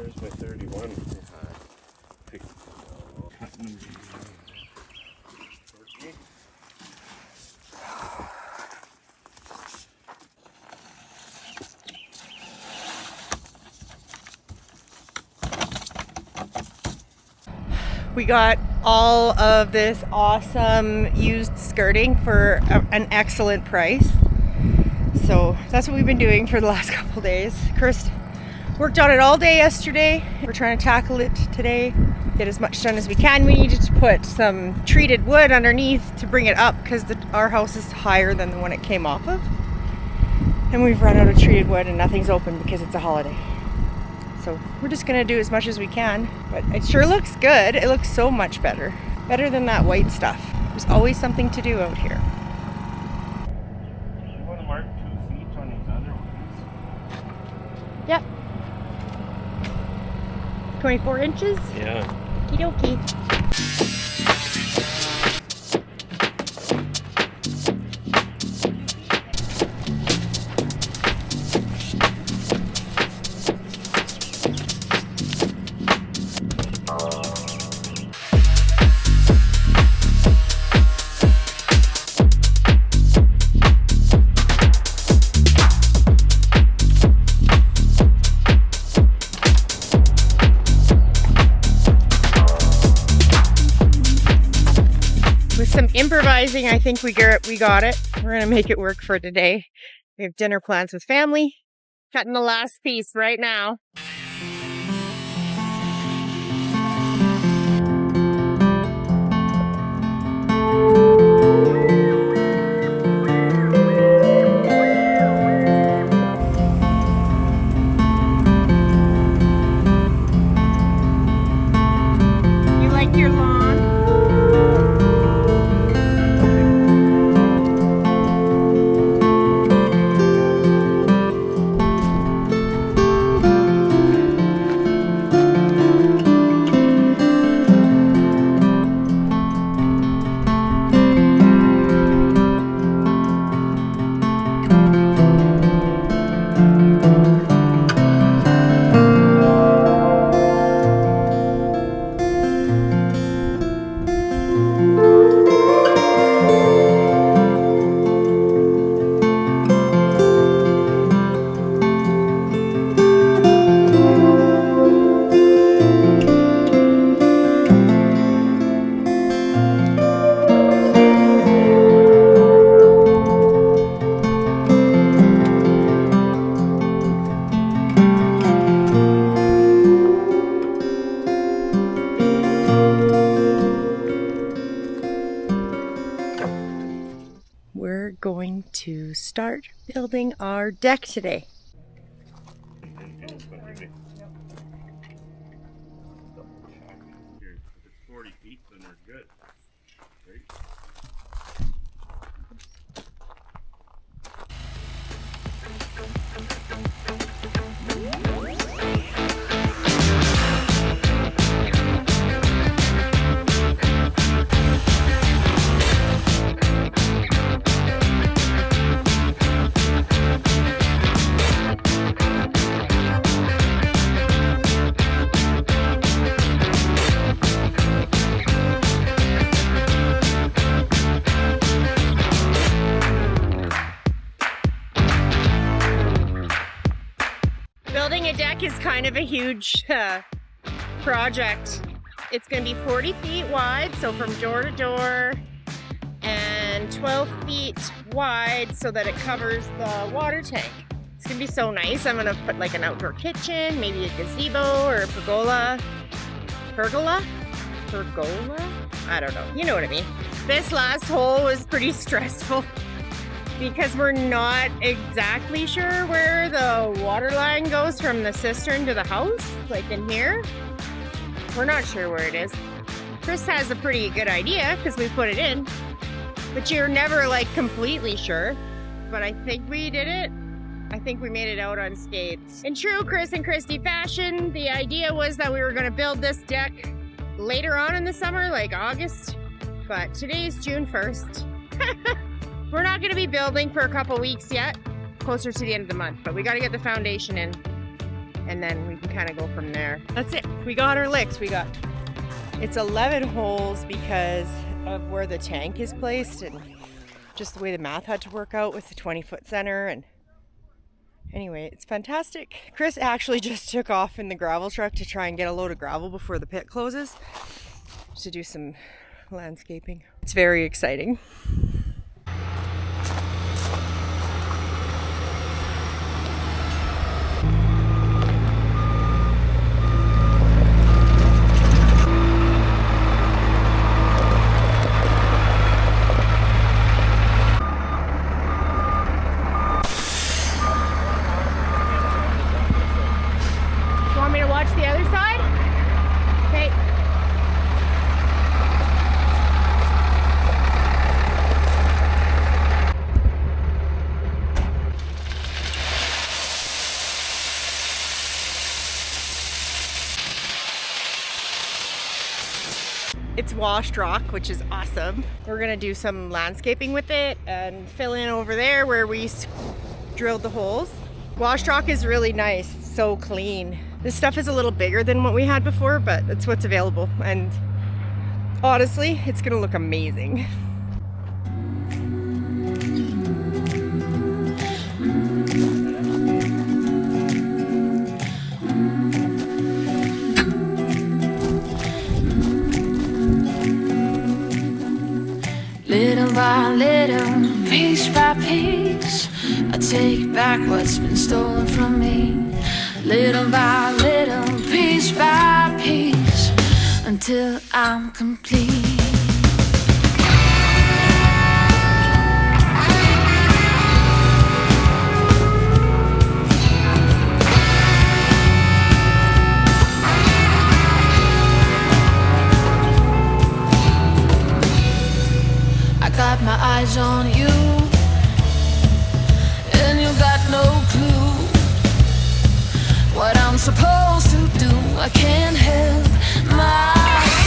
Where's my 31? We got all of this awesome used skirting for an excellent price. So that's what we've been doing for the last couple days. Chris worked on it all day yesterday. We're trying to tackle it today, get as much done as we can. We needed to put some treated wood underneath to bring it up because our house is higher than the one it came off of. And we've run out of treated wood and nothing's open because it's a holiday. So we're just gonna do as much as we can, but it sure looks good. It looks so much better. Better than that white stuff. There's always something to do out here. You want to mark 2 feet on these other ones? Yep. 24 inches? Yeah. Okie dokie. Improvising, I think we got it. We're gonna make it work for today. We have dinner plans with family. Cutting the last piece right now. You like your lawn? We're going to start building our deck today. If it's 40 feet, then they're good. Great. Building a deck is kind of a huge project. It's going to be 40 feet wide, so from door to door, and 12 feet wide so that it covers the water tank. It's going to be so nice. I'm going to put like an outdoor kitchen, maybe a gazebo or a pergola. Pergola? I don't know. You know what I mean. This last hole was pretty stressful because we're not exactly sure where the water line goes from the cistern to the house, like in here. We're not sure where it is. Chris has a pretty good idea because we put it in, but you're never like completely sure. But I think we did it. I think we made it out unscathed. In true Chris and Kristie fashion, the idea was that we were going to build this deck later on in the summer, like August, but today's June 1st. We're not going to be building for a couple weeks yet, closer to the end of the month, but we got to get the foundation in. and then we can kind of go from there. That's it. We got our licks. It's 11 holes because of where the tank is placed and just the way the math had to work out with the 20-foot center. And anyway, it's fantastic. Chris actually just took off in the gravel truck to try and get a load of gravel before the pit closes to do some landscaping. It's very exciting. It's washed rock, which is awesome. We're gonna do some landscaping with it and fill in over there where we drilled the holes. Washed rock is really nice, it's so clean. This stuff is a little bigger than what we had before, but it's what's available. And honestly, it's gonna look amazing. Little by little, piece by piece, I take back what's been stolen from me. Little by little, piece by piece, until I'm complete. Got my eyes on you, and you got no clue what I'm supposed to do. I can't help myself.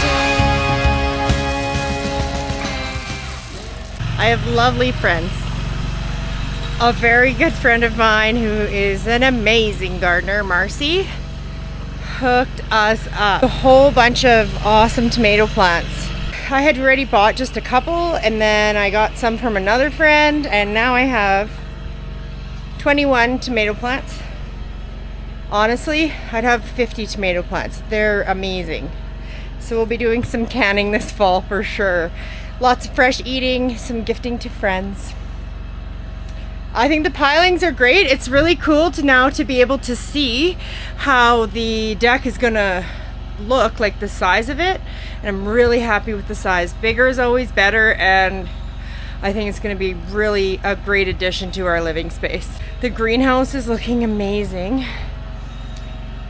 I have lovely friends. A very good friend of mine who is an amazing gardener, Marcy, hooked us up a whole bunch of awesome tomato plants. I had already bought just a couple, and then I got some from another friend, and now I have 21 tomato plants. Honestly, I'd have 50 tomato plants. They're amazing. So we'll be doing some canning this fall for sure. Lots of fresh eating, some gifting to friends. I think the pilings are great. It's really cool to be able to see how the deck is gonna look, like the size of it, and I'm really happy with the size. Bigger is always better, and I think it's going to be really a great addition to our living space. The greenhouse is looking amazing.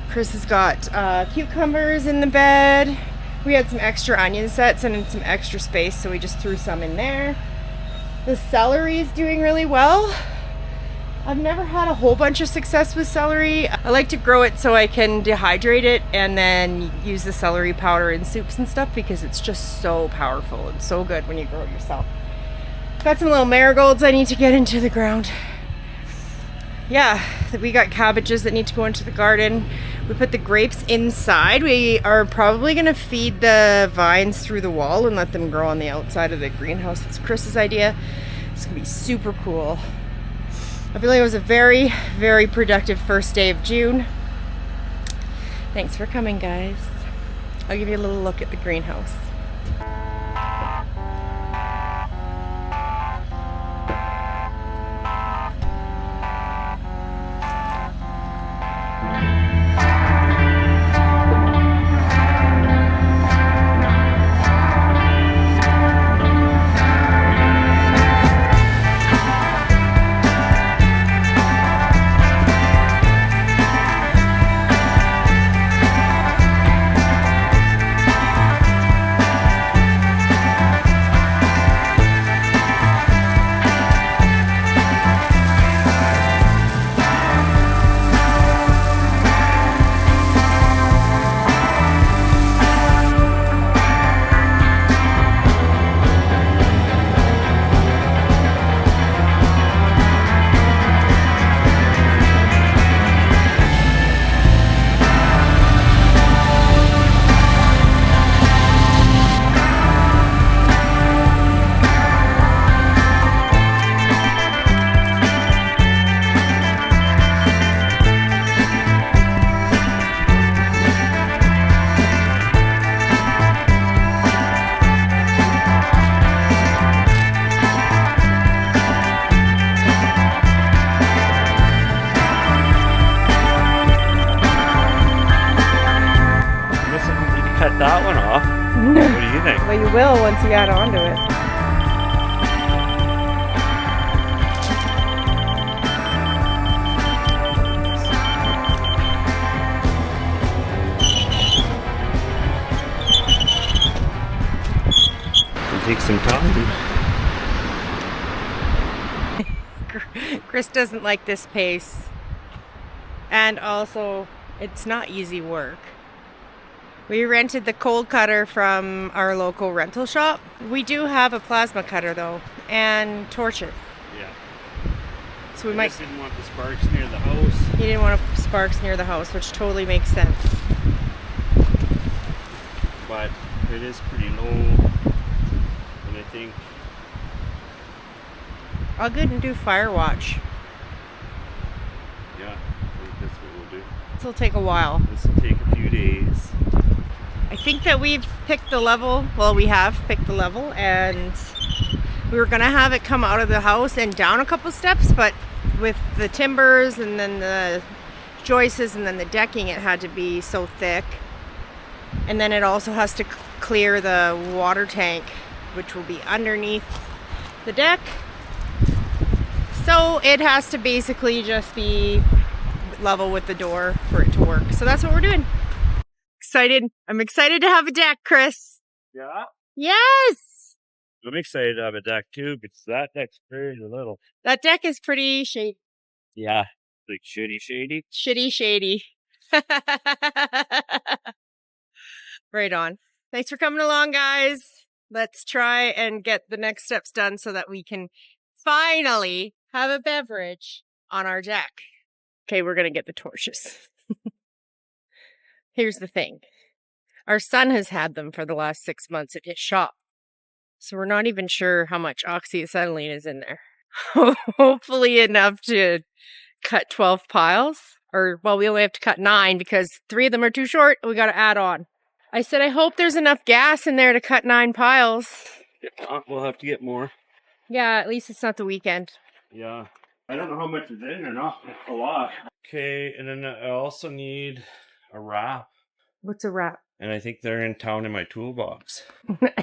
Chris has got cucumbers in the bed. We had some extra onion sets and some extra space, so we just threw some in there. The celery is doing really well. I've never had a whole bunch of success with celery. I like to grow it so I can dehydrate it and then use the celery powder in soups and stuff, because it's just so powerful and so good when you grow it yourself. Got some little marigolds I need to get into the ground. Yeah, we got cabbages that need to go into the garden. We put the grapes inside. We are probably gonna feed the vines through the wall and let them grow on the outside of the greenhouse. It's Chris's idea. It's gonna be super cool. I feel like it was a very, very productive first day of June. Thanks for coming, guys. I'll give you a little look at the greenhouse. you will once you add on to it. It'll take some time. Chris doesn't like this pace. And also, it's not easy work. We rented the cold cutter from our local rental shop. We do have a plasma cutter though, and torches. Yeah. So we I might. just didn't want the sparks near the house. He didn't want sparks near the house, which totally makes sense. But it is pretty low. And I think I'll go and do fire watch. yeah, I think that's what we'll do. This will take a while. This will take a few days. I think that we've picked the level. Well, we have picked the level, and we were gonna have it come out of the house and down a couple steps, but with the timbers and then the joists and then the decking, it had to be so thick. And then it also has to clear the water tank, which will be underneath the deck. So it has to basically just be level with the door for it to work. So that's what we're doing. Excited. I'm excited to have a deck, Chris. Yeah. Yes! I'm excited to have a deck too, because that deck's very little. That deck is pretty shady. Yeah. Like shady. Shady. Right on. Thanks for coming along, guys. Let's try and get the next steps done so that we can finally have a beverage on our deck. Okay, we're going to get the torches. Here's the thing. Our son has had them for the last 6 months at his shop. So we're not even sure how much oxyacetylene is in there. Hopefully enough to cut 12 piles. Or, well, we only have to cut 9 because 3 of them are too short. We got to add on. I said, I hope there's enough gas in there to cut 9 piles. If not, we'll have to get more. Yeah, at least it's not the weekend. Yeah. I don't know how much is in or not. A lot. Okay, and then I also need a wrap. What's a wrap? And I think they're in town in my toolbox.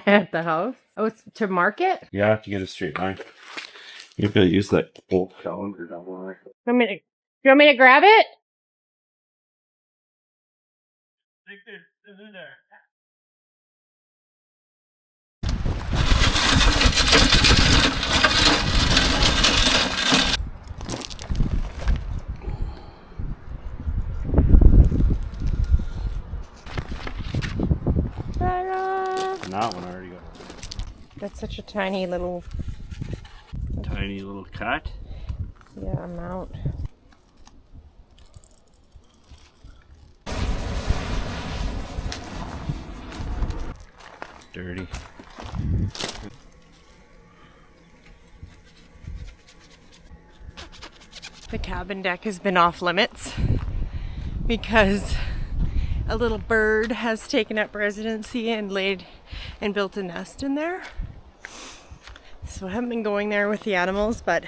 At the house? Oh, it's to market? Yeah, to get a straight line. You gotta use that old calendar down there. Do you want me to grab it? I think it's in there. Ta-da! That one I already got. That's such a tiny little cut. amount. Dirty. The cabin deck has been off limits because a little bird has taken up residency and built a nest in there. So I haven't been going there with the animals, but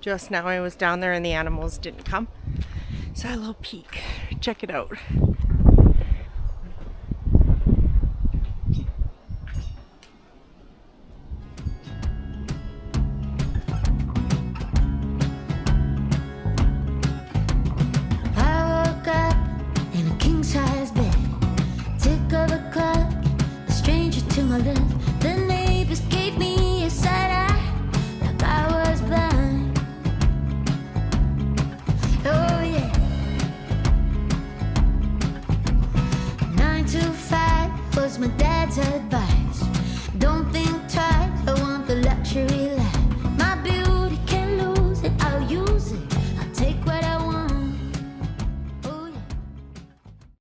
just now I was down there and the animals didn't come. So I had a little peek. Check it out. I woke up in a king-size bed. Tick of the clock, a stranger to my left. The neighbors gave me a side eye, like I was blind. Oh yeah. 9 to 5 was my dad's advice. Don't think